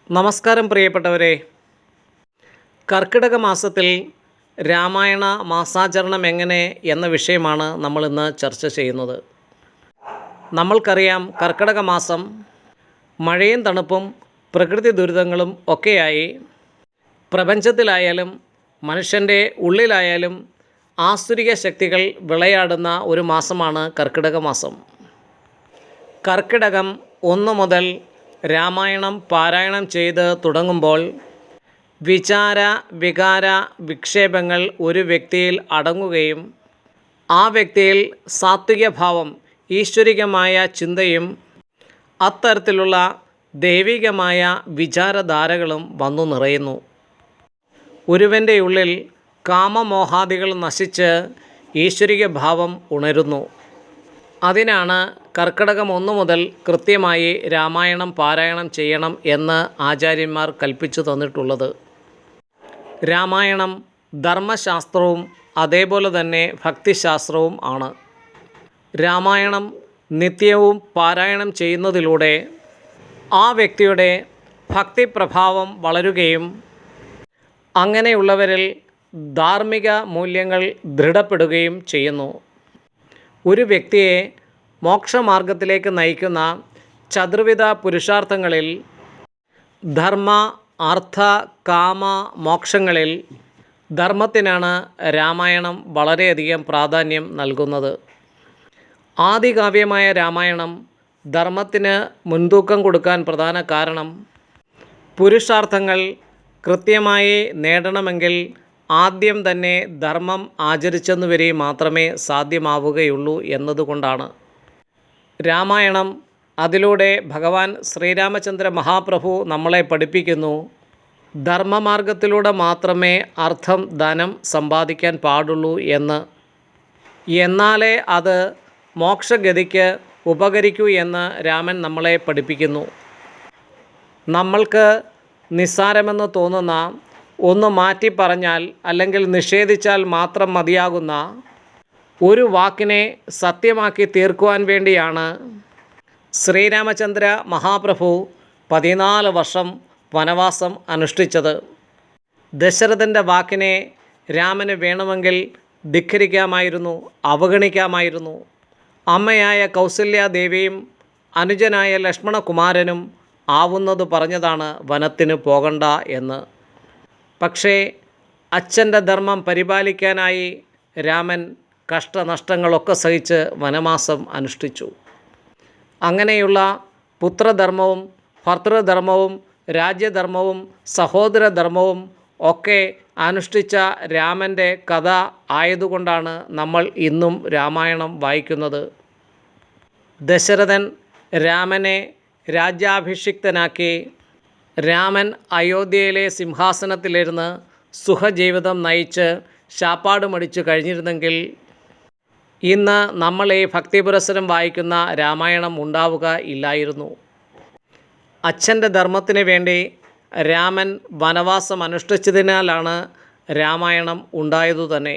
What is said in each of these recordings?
നമസ്കാരം പ്രിയപ്പെട്ടവരെ. കർക്കിടക മാസത്തിൽ രാമായണ മാസാചരണം എങ്ങനെ എന്ന വിഷയമാണ് നമ്മളിന്ന് ചർച്ച ചെയ്യുന്നത്. നമ്മൾക്കറിയാം, കർക്കിടക മാസം മഴയും തണുപ്പും പ്രകൃതി ദുരിതങ്ങളും ഒക്കെയായി പ്രപഞ്ചത്തിലായാലും മനുഷ്യൻ്റെ ഉള്ളിലായാലും ആസുരിക ശക്തികൾ വിളയാടുന്ന ഒരു മാസമാണ് കർക്കിടക മാസം. കർക്കിടകം 1 മുതൽ രാമായണം പാരായണം ചെയ്ത് തുടങ്ങുമ്പോൾ വിചാര വികാര വിക്ഷേപങ്ങൾ ഒരു വ്യക്തിയിൽ അടങ്ങുകയും ആ വ്യക്തിയിൽ സാത്വിക ഭാവം, ഈശ്വരികമായ ചിന്തയും അത്തരത്തിലുള്ള ദൈവികമായ വിചാരധാരകളും വന്നു നിറയുന്നു. ഒരുവൻ്റെ ഉള്ളിൽ കാമമോഹാദികൾ നശിച്ച് ഈശ്വരിക ഭാവം ഉണരുന്നു. അതിനാണ് കർക്കിടകം 1 മുതൽ കൃത്യമായി രാമായണം പാരായണം ചെയ്യണം എന്ന് ആചാര്യന്മാർ കൽപ്പിച്ചു തന്നിട്ടുള്ളത്. രാമായണം ധർമ്മശാസ്ത്രവും അതേപോലെ തന്നെ ഭക്തിശാസ്ത്രവും ആണ്. രാമായണം നിത്യവും പാരായണം ചെയ്യുന്നതിലൂടെ ആ വ്യക്തിയുടെ ഭക്തിപ്രഭാവം വളരുകയും അങ്ങനെയുള്ളവരിൽ ധാർമ്മിക മൂല്യങ്ങൾ ദൃഢപ്പെടുകയും ചെയ്യുന്നു. ഒരു വ്യക്തിയെ മോക്ഷമാർഗത്തിലേക്ക് നയിക്കുന്ന ചതുർവിധ പുരുഷാർത്ഥങ്ങളിൽ ധർമ്മ, അർത്ഥ, കാമ, മോക്ഷങ്ങളിൽ ധർമ്മത്തിനാണ് രാമായണം വളരെയധികം പ്രാധാന്യം നൽകുന്നത്. ആദികാവ്യമായ രാമായണം ധർമ്മത്തിന് മുൻതൂക്കം കൊടുക്കാൻ പ്രധാന കാരണം പുരുഷാർത്ഥങ്ങൾ കൃത്യമായി നേടണമെങ്കിൽ ആദ്യം തന്നെ ധർമ്മം ആചരിച്ചെന്നു വരെ മാത്രമേ സാധ്യമാവുകയുള്ളൂ എന്നതുകൊണ്ടാണ്. രാമായണം അതിലൂടെ ഭഗവാൻ ശ്രീരാമചന്ദ്ര മഹാപ്രഭു നമ്മളെ പഠിപ്പിക്കുന്നു, ധർമ്മമാർഗത്തിലൂടെ മാത്രമേ അർത്ഥം, ധനം സമ്പാദിക്കാൻ പാടുള്ളൂ എന്ന്. എന്നാലേ അത് മോക്ഷഗതിക്ക് ഉപകരിക്കൂ എന്ന് രാമൻ നമ്മളെ പഠിപ്പിക്കുന്നു. നമ്മൾക്ക് നിസ്സാരമെന്ന് തോന്നുന്ന, ഒന്ന് മാറ്റി പറഞ്ഞാൽ അല്ലെങ്കിൽ നിഷേധിച്ചാൽ മാത്രം മതിയാകുന്ന ഒരു വാക്കിനെ സത്യമാക്കി തീർക്കുവാൻ വേണ്ടിയാണ് ശ്രീരാമചന്ദ്ര മഹാപ്രഭു 14 വർഷം വനവാസം അനുഷ്ഠിച്ചത്. ദശരഥൻ്റെ വാക്കിനെ രാമന് വേണമെങ്കിൽ ധിക്കരിക്കാമായിരുന്നു, അവഗണിക്കാമായിരുന്നു. അമ്മയായ കൗസല്യാദേവിയും അനുജനായ ലക്ഷ്മണകുമാരനും ആവുന്നത് പറഞ്ഞതാണ് വനത്തിന് പോകണ്ട എന്ന്. പക്ഷേ അച്ഛൻ്റെ ധർമ്മം പരിപാലിക്കാനായി രാമൻ കഷ്ടനഷ്ടങ്ങളൊക്കെ സഹിച്ച് വനവാസം അനുഷ്ഠിച്ചു. അങ്ങനെയുള്ള പുത്രധർമ്മവും ഭർത്തൃധർമ്മവും രാജ്യധർമ്മവും സഹോദരധർമ്മവും ഒക്കെ അനുഷ്ഠിച്ച രാമൻ്റെ കഥ ആയതുകൊണ്ടാണ് നമ്മൾ ഇന്നും രാമായണം വായിക്കുന്നത്. ദശരഥൻ രാമനെ രാജ്യാഭിഷിക്തനാക്കി രാമൻ അയോധ്യയിലെ സിംഹാസനത്തിലിരുന്ന് സുഖജീവിതം നയിച്ച് ശാപ്പാട് മടിച്ചു കഴിഞ്ഞിരുന്നെങ്കിൽ ഇന്ന് നമ്മൾ ഈ ഭക്തിപുരസ്സരം വായിക്കുന്ന രാമായണം ഉണ്ടാവുക ഇല്ലായിരുന്നു. അച്ഛൻ്റെ ധർമ്മത്തിന് വേണ്ടി രാമൻ വനവാസം അനുഷ്ഠിച്ചതിനാലാണ് രാമായണം ഉണ്ടായതു തന്നെ.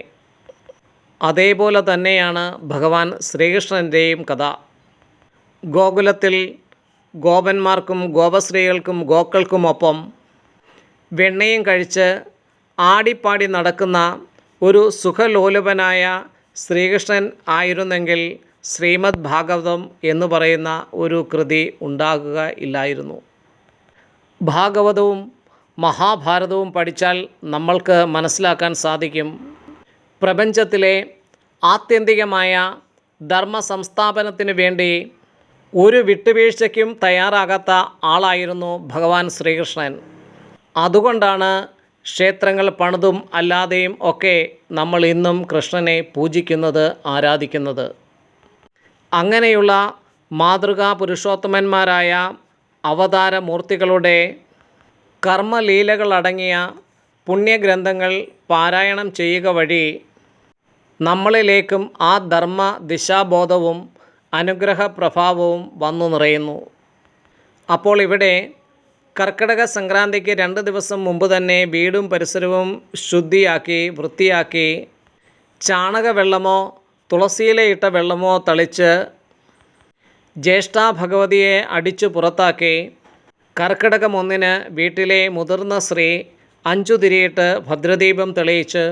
അതേപോലെ തന്നെയാണ് ഭഗവാൻ ശ്രീകൃഷ്ണൻ്റെയും കഥ. ഗോകുലത്തിൽ ഗോപന്മാർക്കും ഗോപസ്ത്രീകൾക്കും ഗോക്കൾക്കുമൊപ്പം വെണ്ണയും കഴിച്ച് ആടിപ്പാടി നടക്കുന്ന ഒരു സുഖലോലുപനായ ശ്രീകൃഷ്ണൻ ആയിരുന്നെങ്കിൽ ശ്രീമദ് ഭാഗവതം എന്ന് പറയുന്ന ഒരു കൃതി ഉണ്ടാകുക ഇല്ലായിരുന്നു. ഭാഗവതവും മഹാഭാരതവും പഠിച്ചാൽ നമ്മൾക്ക് മനസ്സിലാക്കാൻ സാധിക്കും, പ്രപഞ്ചത്തിലെ ആത്യന്തികമായ ധർമ്മ സംസ്ഥാപനത്തിന് വേണ്ടി ഒരു വിട്ടുവീഴ്ചയ്ക്കും തയ്യാറാകാത്ത ആളായിരുന്നു ഭഗവാൻ ശ്രീകൃഷ്ണൻ. അതുകൊണ്ടാണ് ക്ഷേത്രങ്ങൾ പണിതും അല്ലാതെയും ഒക്കെ നമ്മൾ ഇന്നും കൃഷ്ണനെ പൂജിക്കുന്നത്, ആരാധിക്കുന്നത്. അങ്ങനെയുള്ള മാതൃകാ പുരുഷോത്തമന്മാരായ അവതാരമൂർത്തികളുടെ കർമ്മലീലകളടങ്ങിയ പുണ്യഗ്രന്ഥങ്ങൾ പാരായണം ചെയ്യുക വഴി നമ്മളിലേക്കും ആ ധർമ്മ ദിശാബോധവും അനുഗ്രഹ പ്രഭാവവും വന്നു നിറയുന്നു. അപ്പോൾ ഇവിടെ കർക്കിടക സംക്രാന്തിക്ക് 2 ദിവസം മുമ്പ് തന്നെ വീടും പരിസരവും ശുദ്ധിയാക്കി വൃത്തിയാക്കി ചാണകവെള്ളമോ തുളസിയിലയിട്ട വെള്ളമോ തളിച്ച് ജ്യേഷ്ഠ ഭഗവതിയെ അടിച്ചു പുറത്താക്കി കർക്കിടകം 1 വീട്ടിലെ മുതിർന്ന സ്ത്രീ 5 തിരിയിട്ട് ഭദ്രദീപം തെളിയിച്ച്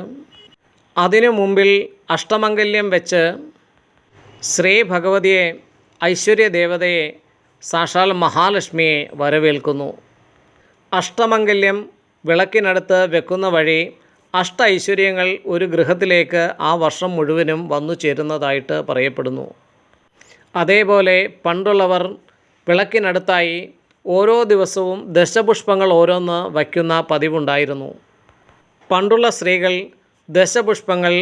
അതിനു മുമ്പിൽ അഷ്ടമംഗല്യം വെച്ച് ശ്രീ ഭഗവതിയെ, ഐശ്വര്യദേവതയെ, സാക്ഷാൽ മഹാലക്ഷ്മിയെ വരവേൽക്കുന്നു. അഷ്ടമംഗല്യം വിളക്കിനടുത്ത് വെക്കുന്ന വഴി അഷ്ട ഐശ്വര്യങ്ങൾ ഒരു ഗൃഹത്തിലേക്ക് ആ വർഷം മുഴുവനും വന്നു ചേരുന്നതായിട്ട് പറയപ്പെടുന്നു. അതേപോലെ പണ്ടുള്ളവർ വിളക്കിനടുത്തായി ഓരോ ദിവസവും ദശപുഷ്പങ്ങൾ ഓരോന്ന് വയ്ക്കുന്ന പതിവുണ്ടായിരുന്നു. പണ്ടുള്ള സ്ത്രീകൾ ദശപുഷ്പങ്ങൾ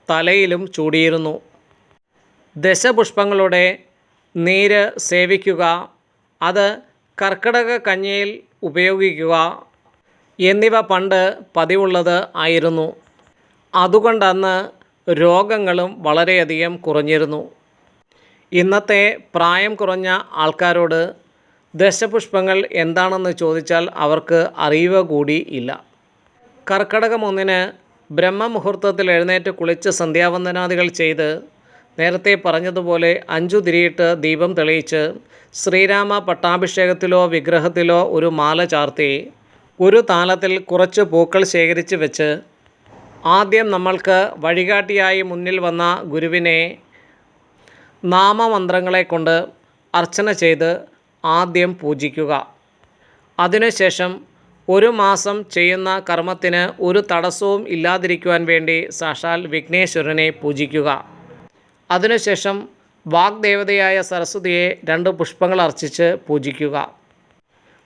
തലയിലും ചൂടിയിരുന്നു. ദശപുഷ്പങ്ങളുടെ നീര് സേവിക്കുക, അത് കർക്കിടക കഞ്ഞിയിൽ ഉപയോഗിക്കുക എന്നിവ പണ്ട് പതിവുള്ളത് ആയിരുന്നു. അതുകൊണ്ടന്ന് രോഗങ്ങളും വളരെയധികം കുറഞ്ഞിരുന്നു. ഇന്നത്തെ പ്രായം കുറഞ്ഞ ആൾക്കാരോട് ദശപുഷ്പങ്ങൾ എന്താണെന്ന് ചോദിച്ചാൽ അവർക്ക് അറിയുക കൂടി ഇല്ല. കർക്കിടകം 1 ബ്രഹ്മമുഹൂർത്തത്തിൽ എഴുന്നേറ്റ് കുളിച്ച് സന്ധ്യാവന്ദനാദികൾ ചെയ്ത് നേരത്തെ പറഞ്ഞതുപോലെ 5 തിരിയിട്ട് ദീപം തെളിയിച്ച് ശ്രീരാമ പട്ടാഭിഷേകത്തിലോ വിഗ്രഹത്തിലോ ഒരു മാല ചാർത്തി ഒരു താലത്തിൽ കുറച്ച് പൂക്കൾ ശേഖരിച്ച് വെച്ച് ആദ്യം നമ്മൾക്ക് വഴികാട്ടിയായി മുന്നിൽ വന്ന ഗുരുവിനെ നാമമന്ത്രങ്ങളെ കൊണ്ട് അർച്ചന ചെയ്ത് ആദ്യം പൂജിക്കുക. അതിനുശേഷം ഒരു മാസം ചെയ്യുന്ന കർമ്മത്തിന് ഒരു തടസ്സവും ഇല്ലാതിരിക്കുവാൻ വേണ്ടി സാക്ഷാൽ വിഘ്നേശ്വരനെ പൂജിക്കുക. അതിനുശേഷം വാഗ്ദേവതയായ സരസ്വതിയെ 2 പുഷ്പങ്ങൾ അർച്ചിച്ച് പൂജിക്കുക.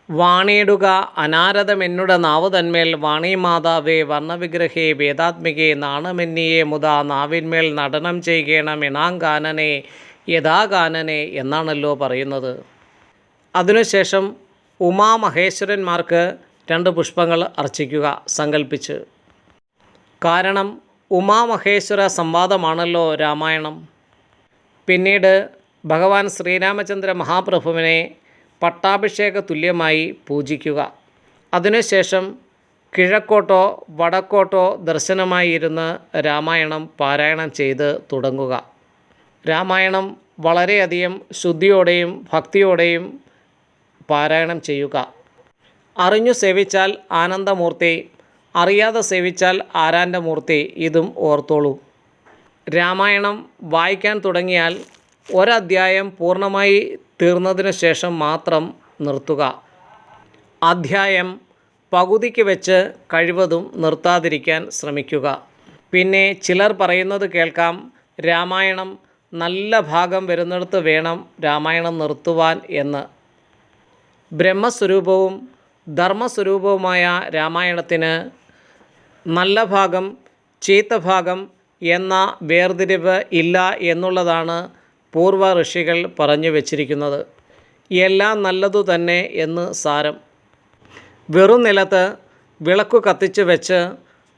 വാണിയിടുക അനാരതമെന്നുട നാവു തന്മേൽ വാണിമാതാവേ വർണ്ണവിഗ്രഹേ വേദാത്മികേ നാണമെന്നിയെ മുതാ നാവിന്മേൽ നടനം ചെയ്യണം ഇണാങ്കാനനെ യഥാകാനനെ എന്നാണല്ലോ പറയുന്നത്. അതിനുശേഷം ഉമാമഹേശ്വരന്മാർക്ക് 2 പുഷ്പങ്ങൾ അർച്ചിക്കുക സങ്കല്പിച്ച്. കാരണം ഉമാമഹേശ്വര സംവാദമാണല്ലോ രാമായണം. പിന്നീട് ഭഗവാൻ ശ്രീരാമചന്ദ്ര മഹാപ്രഭുവിനെ പട്ടാഭിഷേക തുല്യമായി പൂജിക്കുക. അതിനുശേഷം കിഴക്കോട്ടോ വടക്കോട്ടോ ദർശനമായി ഇരുന്ന് രാമായണം പാരായണം ചെയ്ത് തുടങ്ങുക. രാമായണം വളരെയധികം ശുദ്ധിയോടെയും ഭക്തിയോടെയും പാരായണം ചെയ്യുക. അറിഞ്ഞു സേവിച്ചാൽ ആനന്ദമൂർത്തി, അറിയാതെ സേവിച്ചാൽ ആരാൻ്റെ ഇതും ഓർത്തോളൂ. രാമായണം വായിക്കാൻ തുടങ്ങിയാൽ ഒരധ്യായം പൂർണ്ണമായി തീർന്നതിനു ശേഷം മാത്രം നിർത്തുക. അധ്യായം പകുതിക്ക് വെച്ച് കഴിവതും നിർത്താതിരിക്കാൻ ശ്രമിക്കുക. പിന്നെ ചിലർ പറയുന്നത് കേൾക്കാം, രാമായണം നല്ല ഭാഗം വരുന്നിടത്ത് വേണം രാമായണം നിർത്തുവാൻ എന്ന്. ബ്രഹ്മസ്വരൂപവും ധർമ്മസ്വരൂപവുമായ രാമായണത്തിന് നല്ല ഭാഗം ചീത്ത ഭാഗം എന്ന വേർതിരിവ് ഇല്ല എന്നുള്ളതാണ് പൂർവ്വ ഋഷികൾ പറഞ്ഞു വച്ചിരിക്കുന്നത്. എല്ലാം നല്ലതു തന്നെ എന്ന് സാരം. വെറും നിലത്ത് വിളക്കു കത്തിച്ച് വെച്ച്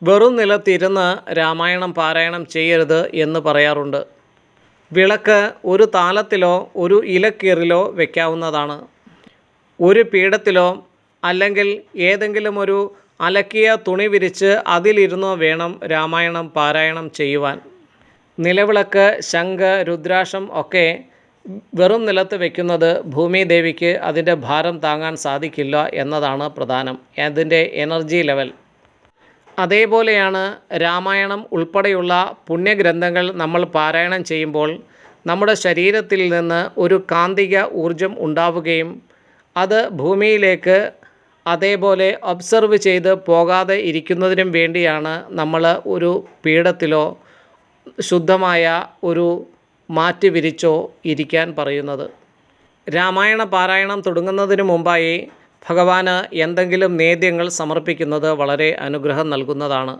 വെറും നിലത്തിരുന്ന് രാമായണം പാരായണം ചെയ്യരുത് എന്ന് പറയാറുണ്ട്. വിളക്ക് ഒരു താലത്തിലോ ഒരു ഇലക്കീറിലോ വയ്ക്കാവുന്നതാണ്. ഒരു പീഠത്തിലോ അല്ലെങ്കിൽ ഏതെങ്കിലും ഒരു അലക്കിയ തുണി വിരിച്ച് അതിലിരുന്നോ വേണം രാമായണം പാരായണം ചെയ്യുവാൻ. നിലവിളക്ക്, ശംഖ്, രുദ്രാക്ഷം ഒക്കെ വെറും നിലത്ത് വയ്ക്കുന്നത് ഭൂമിദേവിക്ക് അതിൻ്റെ ഭാരം താങ്ങാൻ സാധിക്കില്ല എന്നതാണ് പ്രധാനം, അതിൻ്റെ എനർജി ലെവൽ. അതേപോലെയാണ് രാമായണം ഉൾപ്പെടെയുള്ള പുണ്യഗ്രന്ഥങ്ങൾ നമ്മൾ പാരായണം ചെയ്യുമ്പോൾ നമ്മുടെ ശരീരത്തിൽ നിന്ന് ഒരു കാന്തിക ഊർജം ഉണ്ടാവുകയും അത് ഭൂമിയിലേക്ക് അതേപോലെ ഒബ്സർവ് ചെയ്ത് പോകാതെ ഇരിക്കുന്നതിനും വേണ്ടിയാണ് നമ്മൾ ഒരു പീഠത്തിലോ ശുദ്ധമായ ഒരു മാറ്റ് വിരിച്ചോ ഇരിക്കാൻ പറയുന്നത്. രാമായണ പാരായണം തുടങ്ങുന്നതിന് മുമ്പായി ഭഗവാന് എന്തെങ്കിലും നേദ്യങ്ങൾ സമർപ്പിക്കുന്നത് വളരെ അനുഗ്രഹം നൽകുന്നതാണ്.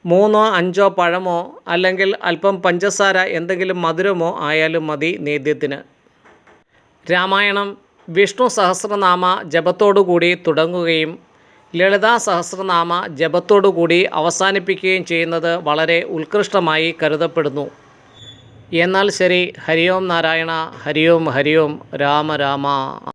3 5 പഴമോ അല്ലെങ്കിൽ അല്പം പഞ്ചസാര എന്തെങ്കിലും മധുരമോ ആയാലും മതി നേദ്യത്തിന്. രാമായണം വിഷ്ണു സഹസ്രനാമ ജപത്തോടുകൂടി തുടങ്ങുകയും ലളിതാ സഹസ്രനാമ ജപത്തോടുകൂടി അവസാനിപ്പിക്കുകയും ചെയ്യുന്നത് വളരെ ഉത്കൃഷ്ടമായി കരുതപ്പെടുന്നു. എന്നാൽ ശരി, ഹരി ഓം നാരായണ, ഹരി ഓം രാമ രാമ.